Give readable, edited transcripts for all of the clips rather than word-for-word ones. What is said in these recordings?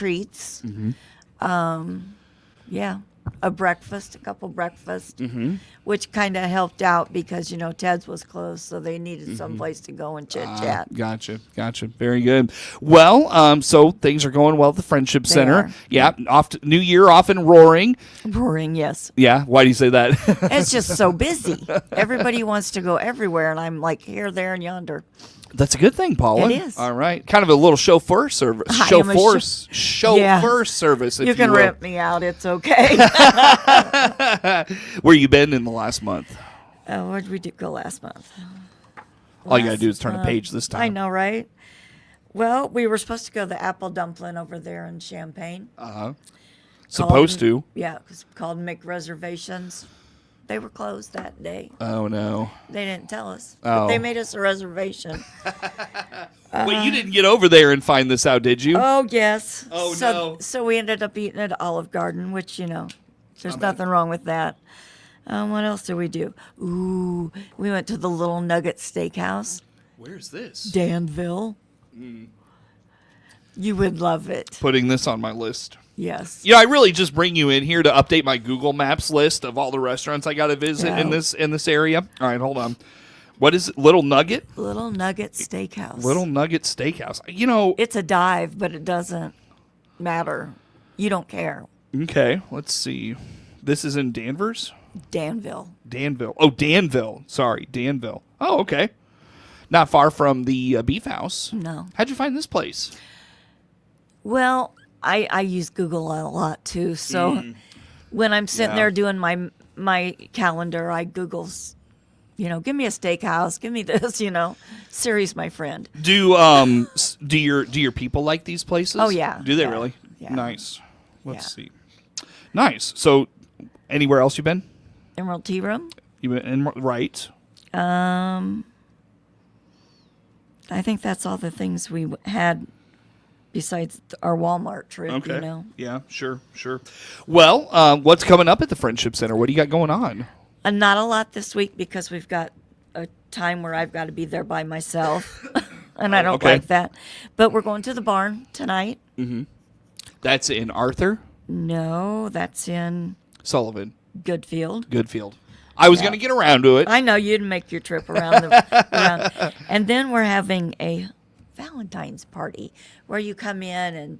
treats. Mm-hmm. Yeah, a couple breakfasts, which kind of helped out because, Ted's was closed, so they needed someplace to go and chit-chat. Gotcha. Very good. Well, so things are going well at the Friendship Center. are. Yeah, New Year off and roaring. Roaring, yes. Yeah, why do you say that? It's just so busy. Everybody wants to go everywhere, and I'm like here, there, and yonder. That's a good thing, Paula. It is. All right. Kind of a little chauffeur service. I am a Chauffeur service, if you can will. rip me out. It's okay. Where you been in the last month? Where did we go last month? All you got to do is turn a page this time. I know, right? Well, we were supposed to go to the Apple Dumpling over there in Champaign. Supposed to. Yeah, it's called Make Reservations. They were closed that day. Oh, no. They didn't tell us. Oh. But they made us a reservation. Wait, you didn't get over there and find this out, did you? Oh, yes. Oh, no. no. So we ended up eating at Olive Garden, which, there's nothing wrong with that. What else did we do? Ooh, we went to the Little Nugget Steakhouse. Where's this? Danville. You would love it. Putting this on my list. Yes. I really just bring you in here to update my Google Maps list of all the restaurants I got to visit in this area. All right, hold on. What is it? Little Nugget? Little Nugget Steakhouse. Little Nugget Steakhouse. It's a dive, but it doesn't matter. You don't care. Okay, let's see. This is in Danvers? Danville. Oh, Danville. Sorry, Danville. Oh, okay. Not far from the Beef House. No. How'd you find this place? Well, I use Google a lot too. So when I'm sitting there doing my calendar, I Google, give me a steakhouse, give me this, Siri's my friend. Do your people like these places? Oh yeah. Do they yeah. really? Yeah. Nice. Let's see. Nice. So, anywhere else you been? Emerald Tea Room. You been in right? I think that's all the things we had. Besides our Walmart trip, Okay. Yeah, sure. Well, what's coming up at the Friendship Center? What do you got going on? Not a lot this week because we've got a time where I've got to be there by myself, and I don't like that. But we're going to the barn tonight. Mm-hmm. That's in Arthur? No, that's in Sullivan. Goodfield. I was going to get around to it. I know you'd make your trip around. Around. And then we're having a Valentine's party where you come in and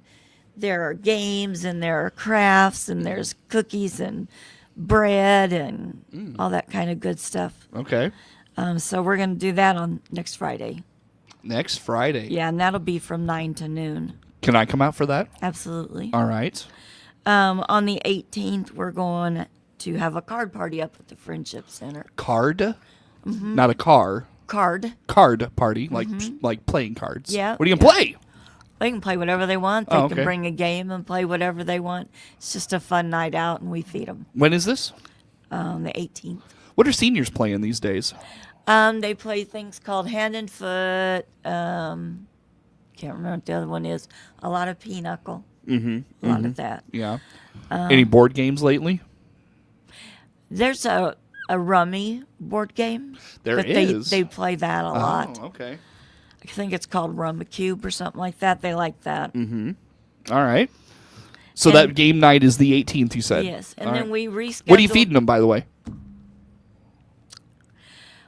there are games and there are crafts and there's cookies and bread and all that kind of good stuff. Okay. So we're going to do that on next Friday. Next Friday? Yeah, and that'll be from 9 to noon. Can I come out for that? Absolutely. All right. On the 18th, we're going to have a card party up at the Friendship Center. Card? Mm-hmm. Not a car. Card party, like playing cards. Yeah. What are you going to play? They can play whatever they want. They can bring a game and play whatever they want. It's just a fun night out, and we feed them. When is this? The 18th. What are seniors playing these days? They play things called hand and foot. Can't remember what the other one is. A lot of pinochle. A lot of that. Yeah. Any board games lately? There's a rummy board game. There but is. They play that a lot. Oh, okay. I think it's called Rummy Cube or something like that. They like that. Mm-hmm. All right. So that game night is the 18th, you said? Yes. And then we rescheduled. What are you feeding them, by the way?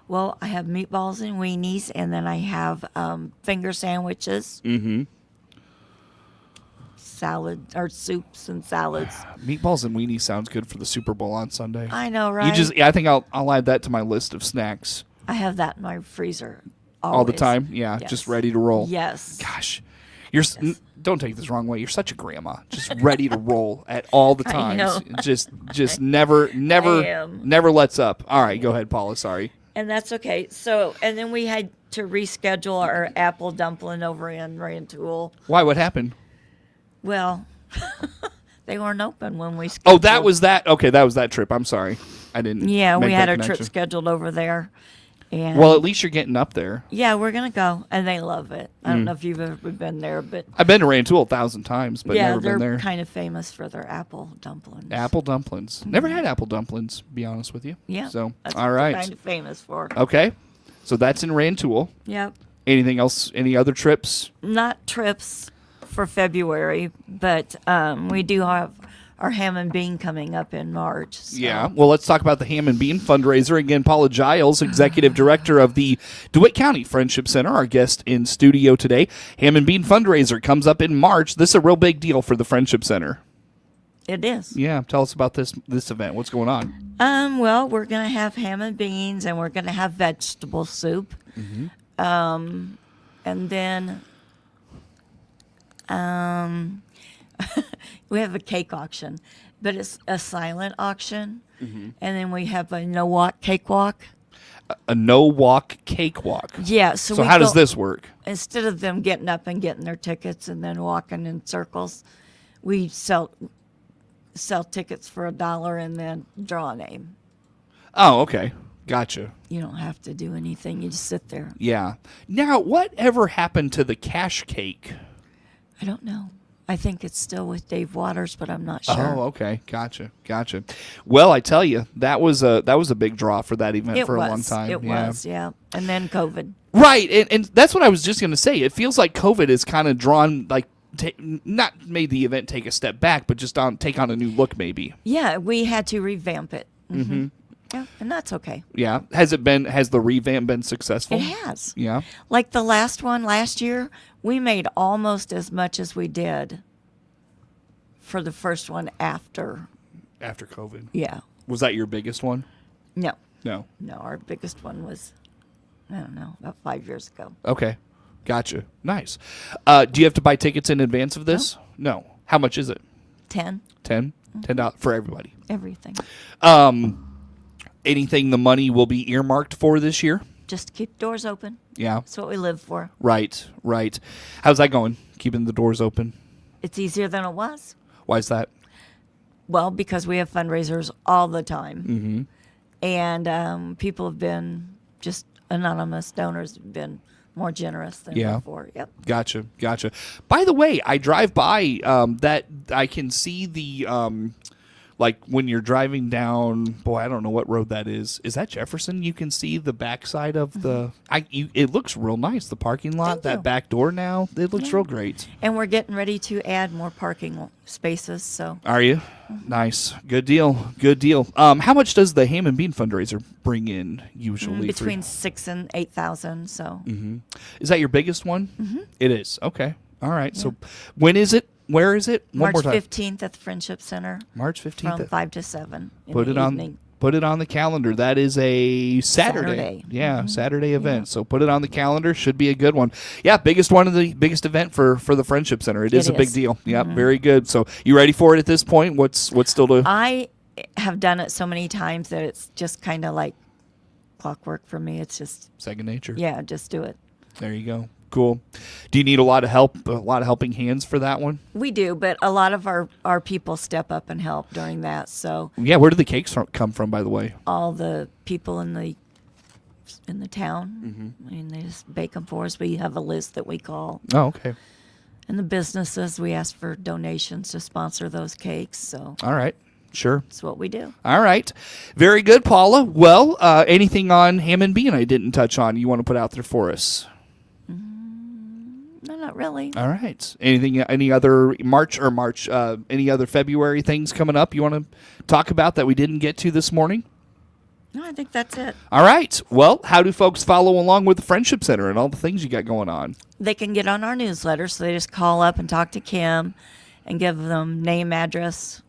Well, I have meatballs and weenies, and then I have finger sandwiches. Mm-hmm. Salad or soups and salads. Meatballs and weenies sounds good for the Super Bowl on Sunday. I know, right? I think I'll add that to my list of snacks. I have that in my freezer always. All the time? Yeah, Yes. just ready to roll. Yes. Gosh. Don't take this the wrong way. You're such a grandma. Just ready to roll at all the times. know. Just never lets up. All right, go ahead, Paula. Sorry. And that's okay. So, and then we had to reschedule our apple dumpling over in Rantoul. Why? What happened? Well, they weren't open when we scheduled. Oh, that was that. Okay, that was that trip. I'm sorry. I didn't. Yeah, make we that had our connection. trip scheduled over there. And Well, at least you're getting up there. yeah, we're going to go. And they love it. I don't know if you've ever been there, but I've been to Rantoul 1,000 times, but yeah, never been they're there. kind of famous for their apple dumplings. Apple dumplings. Never had apple dumplings, to be honest with you. Yeah. So, that's all what right. they're kind of famous for. Okay. So that's in Rantoul. Yep. Anything else? Any other trips? Not trips. for February, but we do have our ham and bean coming up in March. So. Yeah. Well, let's talk about the Ham and Bean fundraiser. Again, Paula Jiles, Executive Director of the DeWitt County Friendship Center, our guest in studio today. Ham and Bean fundraiser comes up in March. This is a real big deal for the Friendship Center. It is. Yeah. Tell us about this event. What's going on? Well, we're going to have ham and beans, and we're going to have vegetable soup. Mm-hmm. And then we have a cake auction, but it's a silent auction. Mm-hmm. And then we have a no-walk cakewalk. A no-walk cakewalk. Yeah. So how does this work? Instead of them getting up and getting their tickets and then walking in circles, we sell tickets for $1 and then draw a name. Oh, okay. Gotcha. You don't have to do anything. You just sit there. Yeah. Now, whatever happened to the cash cake? I don't know. I think it's still with Dave Waters, but I'm not sure. Oh, okay. Gotcha. Well, I tell you, that was a big draw for that event a long time. It was, yeah. And then COVID. Right. And that's what I was just going to say. It feels like COVID has kind of drawn, like, not made the event take a step back, but just take on a new look, maybe. Yeah, we had to revamp it. Mm-hmm. Yeah, and that's okay. Yeah. Has the revamp been successful? It has. Yeah. Like the last one last year, we made almost as much as we did for the first one after COVID. Yeah. Was that your biggest one? No, our biggest one was, I don't know, about 5 years ago. Okay. Gotcha. Nice. Do you have to buy tickets in advance of this? No. How much is it? 10. $10? $10 for everybody. Everything. Anything the money will be earmarked for this year? Just keep doors open. Yeah. That's what we live for. Right. How's that going? Keeping the doors open? It's easier than it was. Why is that? Well, because we have fundraisers all the time. Mm-hmm. And people have been, just anonymous donors have been more generous than before. Yep. Gotcha. By the way, I drive by that I can see the like when you're driving down, boy, I don't know what road that is. Is that Jefferson? You can see the backside of the. It looks real nice. The parking lot, Thank you. back door now, it looks real great. And we're getting ready to add more parking spaces. So. Are you? Nice. Good deal. How much does the Ham and Bean fundraiser bring in usually? Between 6,000 and 8,000. So. Mm-hmm. Is that your biggest one? Mm-hmm. It is. Okay. All right. Yeah. So, when is it? Where is it? March 15th at the Friendship Center. March 15th. From 5 to 7 in put the it evening. On. Put it on the calendar. That is a Saturday. Yeah, mm-hmm. Saturday event. Yeah. So put it on the calendar. Should be a good one. Yeah, biggest event for the Friendship Center. It is a big deal. Yeah, mm-hmm. Very good. So you ready for it at this point? What's still to? I have done it so many times that it's just kind of like clockwork for me. It's just second nature. Yeah, just do it. There you go. Cool. Do you need a lot of help, a lot of helping hands for that one? We do, but a lot of our people step up and help during that. So yeah, where do the cakes come from, by the way? All the people in the town. Mm-hmm. I mean, they just bake them for us. We have a list that we call. Oh, okay. And the businesses, we ask for donations to sponsor those cakes. So all right. Sure. That's what we do. All right. Very good, Paula. Well, anything on Ham and Bean I didn't touch on you want to put out there for us? No, not really. All right. Any other any other February things coming up you want to talk about that we didn't get to this morning? No, I think that's it. All right. Well, how do folks follow along with the Friendship Center and all the things you got going on? They can get on our newsletter, so they just call up and talk to Kim and give them name, address,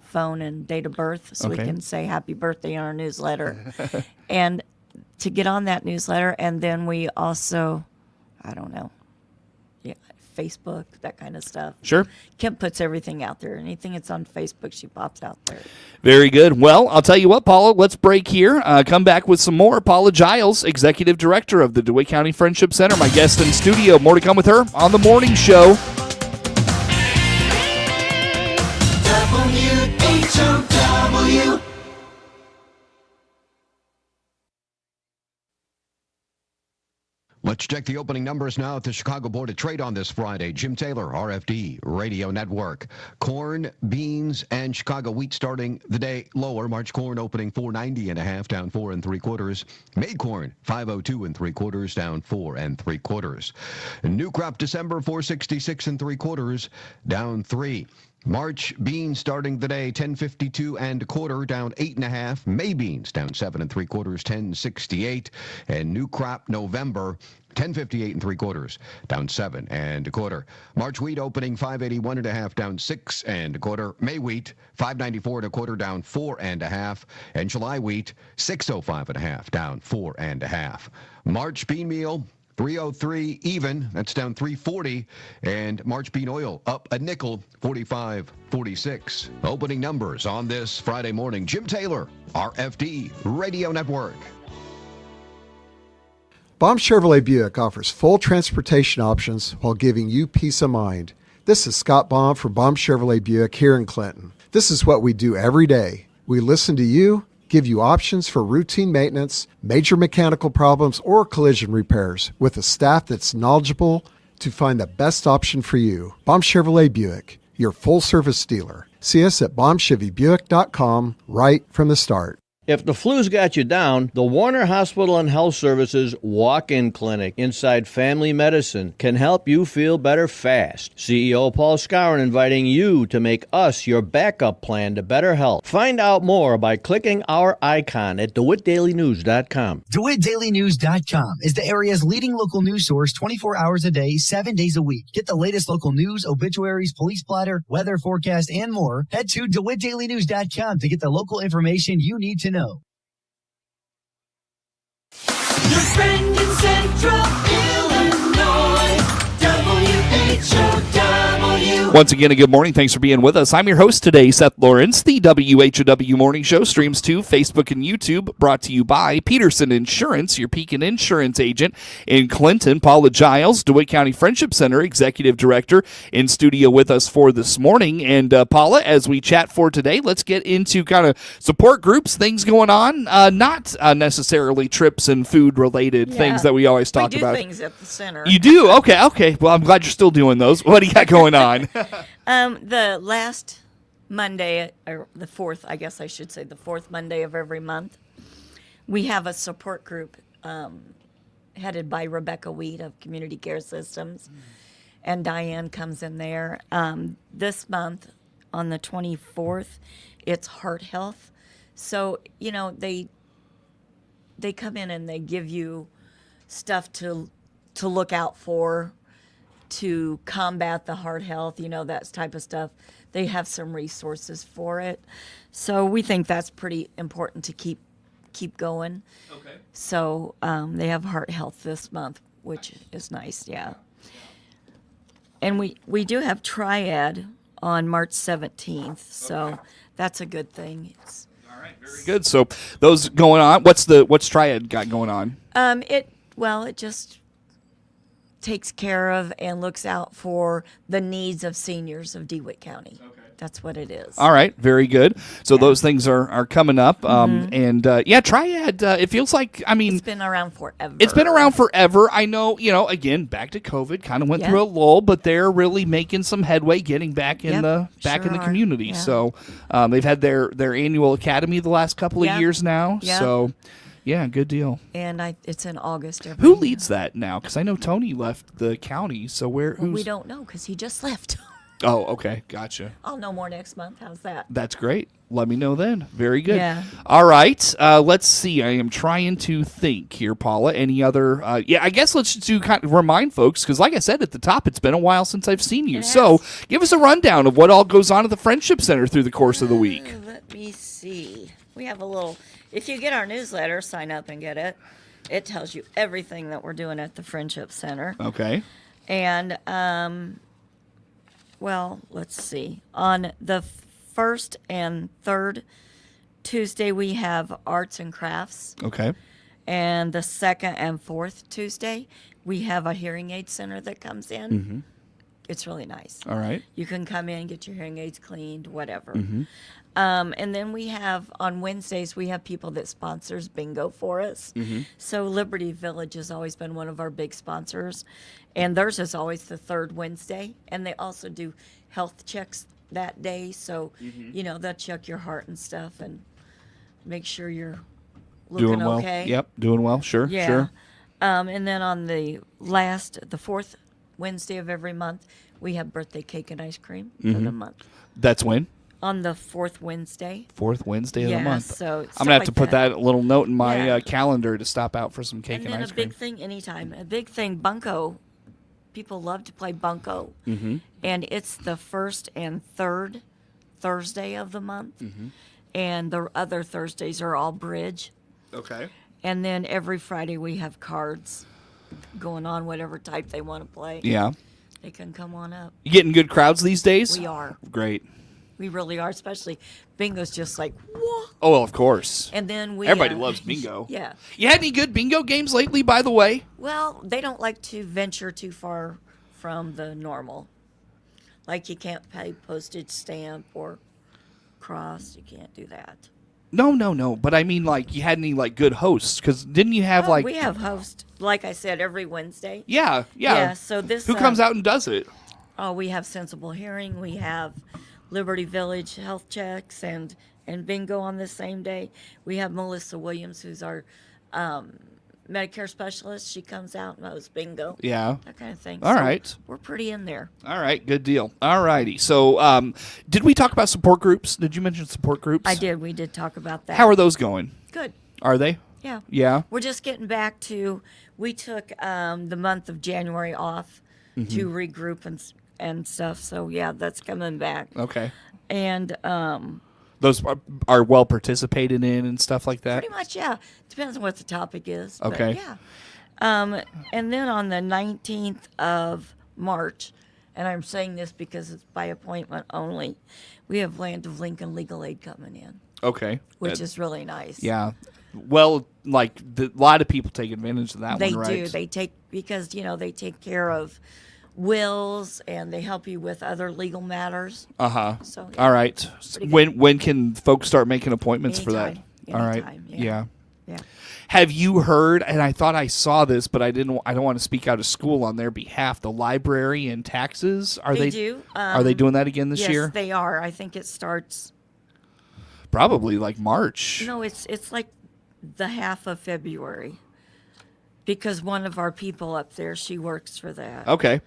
phone, and date of birth, so we can say happy birthday on our newsletter. And to get on that newsletter, and then we also, I don't know, Facebook, that kind of stuff. Sure. Kim puts everything out there. Anything that's on Facebook, she pops out there. Very good. Well, I'll tell you what, Paula, let's break here. Come back with some more. Paula Jiles, Executive Director of the DeWitt County Friendship Center, my guest in studio. More to come with her on The Morning Show. WHOW. What Let's check the opening numbers now at the Chicago Board of Trade on this Friday. Jim Taylor, RFD Radio Network. Corn, beans, and Chicago wheat starting the day lower. March corn opening 490.5, down 4 3/4. May corn 502 3/4, down 4 3/4. New crop December 466 3/4, down 3. March beans starting the day 1052 1/4, down 8.5. May beans down 7 3/4, 1068. And new crop November 1058 3/4, down 7 1/4. March wheat opening 581.5, down 6 1/4. May wheat 594 1/4, down 4 1/2. And July wheat 605 1/2, down 4 1/2. March bean meal 303 even, that's down 340, and March bean oil up a nickel, 45.46. Opening numbers on this Friday morning. Jim Taylor, RFD Radio Network. Baum Chevrolet Buick offers full transportation options while giving you peace of mind. This is Scott Baum from Baum Chevrolet Buick here in Clinton. This is what we do every day. We listen to you, give you options for routine maintenance, major mechanical problems, or collision repairs with a staff that's knowledgeable to find the best option for you. Baum Chevrolet Buick, your full-service dealer. See us at baumchevybuick.com right from the start. If the flu's got you down, the Warner Hospital and Health Services Walk-In Clinic inside Family Medicine can help you feel better fast. CEO Paul Skowron inviting you to make us your backup plan to better health. Find out more by clicking our icon at DeWittDailyNews.com. DeWittDailyNews.com is the area's leading local news source 24 hours a day, 7 days a week. Get the latest local news, obituaries, police blotter, weather forecast, and more. Head to DeWittDailyNews.com to get the local information you need to know. Your friend in Central Illinois, WHOW. Once again, a good morning. Thanks for being with us. I'm your host today, Seth Lawrence. The WHOW Morning Show streams to Facebook and YouTube, brought to you by Peterson Insurance, your Pekin Insurance agent in Clinton. Paula Jiles, DeWitt County Friendship Center Executive Director, in studio with us for this morning. And Paula, as we chat for today, let's get into kind of support groups, things going on, not necessarily trips and food-related things that we always talk about. We do things at the center. You do? Okay. Well, I'm glad you're still doing those. What do you got going on? The last Monday, or the fourth, I guess I should say, the fourth Monday of every month, we have a support group headed by Rebecca Weed of Community Care Systems, and Diane comes in there. This month, on the 24th, it's heart health. So, they come in and they give you stuff to look out for, to combat the heart health, that type of stuff. They have some resources for it. So we think that's pretty important to keep going. Okay. So they have heart health this month, which is nice, yeah. And we do have Triad on March 17th, so that's a good thing. All right, very good. So those going on. What's Triad got going on? It just takes care of and looks out for the needs of seniors of DeWitt County. Okay. That's what it is. All right, very good. So those things are coming up. And Triad, it feels like, it's been around forever. It's been around forever. I know, again, back to COVID, kind of went through a lull, but they're really making some headway getting back in the community. Yeah. So they've had their annual academy the last couple of years now. Yeah. So yeah, good deal. And it's in August every Who year. leads that now? Because I know Tony left the county. So we don't know because he just left. Oh, okay. Gotcha. I'll know more next month. How's that? That's great. Let me know then. Very good. Yeah. All right. Let's see. I am trying to think here, Paula. Any other? I guess let's do kind of remind folks, because like I said at the top, it's been a while since I've seen you. So give us a rundown of what all goes on at the Friendship Center through the course of the week. Let me see. We have a little... If you get our newsletter, sign up and get it. It tells you everything that we're doing at the Friendship Center. Okay. And, let's see. On the first and third Tuesday, we have arts and crafts. Okay. And the second and fourth Tuesday, we have a hearing aid center that comes in. It's really nice. All right. You can come in, get your hearing aids cleaned, whatever. Mm-hmm. And then we have, on Wednesdays, we have people that sponsors bingo for us. Mm-hmm. So Liberty Village has always been one of our big sponsors. And theirs is always the third Wednesday. And they also do health checks that day. So, they'll check your heart and stuff and make sure you're looking Doing well. okay. Yep, doing well. Sure, Yeah. sure. And then on the fourth Wednesday of every month, we have birthday cake and ice cream for the month. That's when? On the fourth Wednesday. Fourth Wednesday of the Yeah, month. so I'm stuff going to have like to put that little note in my Yeah. calendar to stop out for some cake And and, then ice a cream. big thing anytime. A big thing, bunco. People love to play bunco. Mm-hmm. And it's the first and third Thursday of the month. Mm-hmm. And the other Thursdays are all bridge. Okay. And then every Friday we have cards going on, whatever type they want to play. Yeah. They can come on up. You getting good crowds these days? We are. Great. We really are, especially bingo's just like, whoa. Oh, well, of course. And then we. Everybody loves bingo. Yeah. You had any good bingo games lately, by the way? Well, they don't like to venture too far from the normal. Like you can't pay postage stamp or cross. You can't do that. No. But I mean, like, you had any, like, good hosts? Because didn't you have, like... We have host, like I said, every Wednesday. Yeah. Yeah, so this... Who comes out and does it? Oh, we have Sensible Hearing. We have Liberty Village Health Checks and bingo on the same day. We have Melissa Williams, who's our Medicare specialist. She comes out and hosts bingo. Yeah. That kind of thing. All right. We're pretty in there. All right. Good deal. All righty. So, did we talk about support groups? Did you mention support groups? I did. We did talk about that. How are those going? Good. Are they? Yeah. Yeah. We're just getting back to, we took the month of January off to regroup and stuff. So, yeah, that's coming back. Okay. And Those are well participated in and stuff like that? pretty much, yeah. Depends on what the topic is. but Okay. yeah. And then on the 19th of March, and I'm saying this because it's by appointment only, we have Land of Lincoln Legal Aid coming in, Okay. which is really nice. Yeah. Well, like, a lot of people take advantage of that They one, right? do. They take, because, they take care of wills and they help you with other legal matters. Uh-huh. So, yeah. All right. Pretty good. When can folks start making appointments for that? Anytime. All right. Anytime, Yeah. Yeah. Have you heard, and I thought I saw this, but I don't want to speak out of school on their behalf, the library and taxes? Are They they do. Are they doing that again this yes, year? they are. I think it starts, Probably like March. no, it's like the half of February. Because one of our people up there, she works for that. Okay.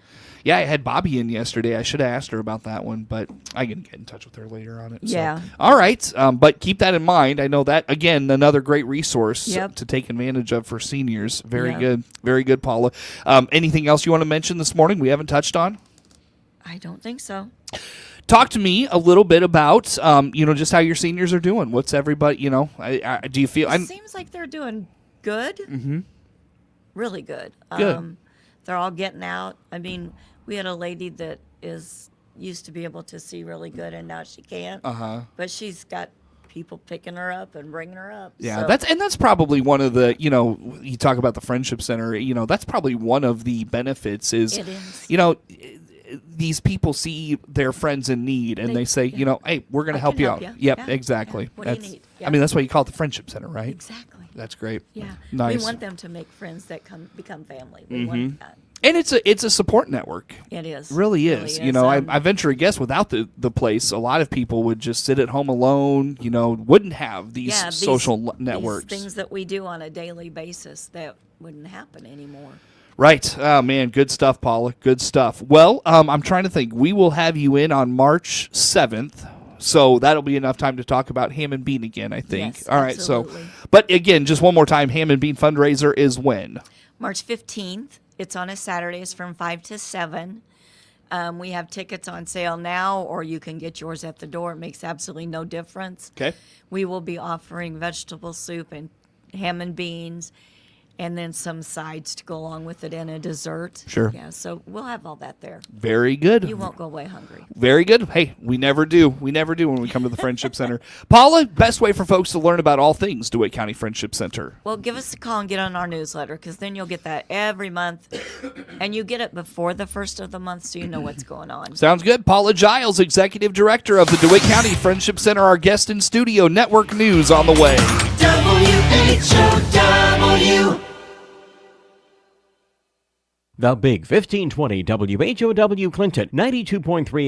Yeah, I had Bobby in yesterday. I should have asked her about that one, but I can get in touch with her later on it. Yeah. So. All right. But keep that in mind. I know that, again, another great resource Yep. to take advantage of for seniors. Very Yeah. good. Very good, Paula. Anything else you want to mention this morning we haven't touched on? I don't think so. Talk to me a little bit about, just how your seniors are doing. What's everybody, do you feel... It seems like they're doing good. Mm-hmm. Really good. Good. They're all getting out. I mean, we had a lady that used to be able to see really good, and now she can't. Uh-huh. But she's got people picking her up and bringing her up. Yeah, so. that's probably one of the, you talk about the Friendship Center, that's probably one of the benefits is, It is. these people see their friends in need and they say, hey, we're going to I help can you help out. ya. Yep, Yeah, exactly. yeah. What do you That's, need? I Yeah. mean, that's why you call it the Friendship Center, right? Exactly. That's great. Yeah. Nice. We want them to make friends that become family. We want that. And it's a support network. It is. It really is. I venture a guess without the place, a lot of people would just sit at home alone, wouldn't have these social networks. These things that we do on a daily basis that wouldn't happen anymore. Right. Oh, man. Good stuff, Paula. Good stuff. Well, I'm trying to think. We will have you in on March 7th. So that'll be enough time to talk about Ham and Bean again, I think. Yes, all right. absolutely. So, but again, just one more time, Ham and Bean fundraiser is when? March 15th. It's on a Saturday. It's from 5 to 7. We have tickets on sale now, or you can get yours at the door. It makes absolutely no difference. Okay. We will be offering vegetable soup and ham and beans, and then some sides to go along with it and a dessert. Sure. Yeah, so we'll have all that there. Very good. You won't go away hungry. Very good. Hey, we never do. We never do when we come to the Friendship Center. Paula, best way for folks to learn about all things DeWitt County Friendship Center. Well, give us a call and get on our newsletter, because then you'll get that every month, and you get it before the first of the month, so you know what's going on. Sounds good. Paula Jiles, Executive Director of the DeWitt County Friendship Center, our guest in studio. Network news on the way. WHOW. The Big 1520 WHOW Clinton 92.3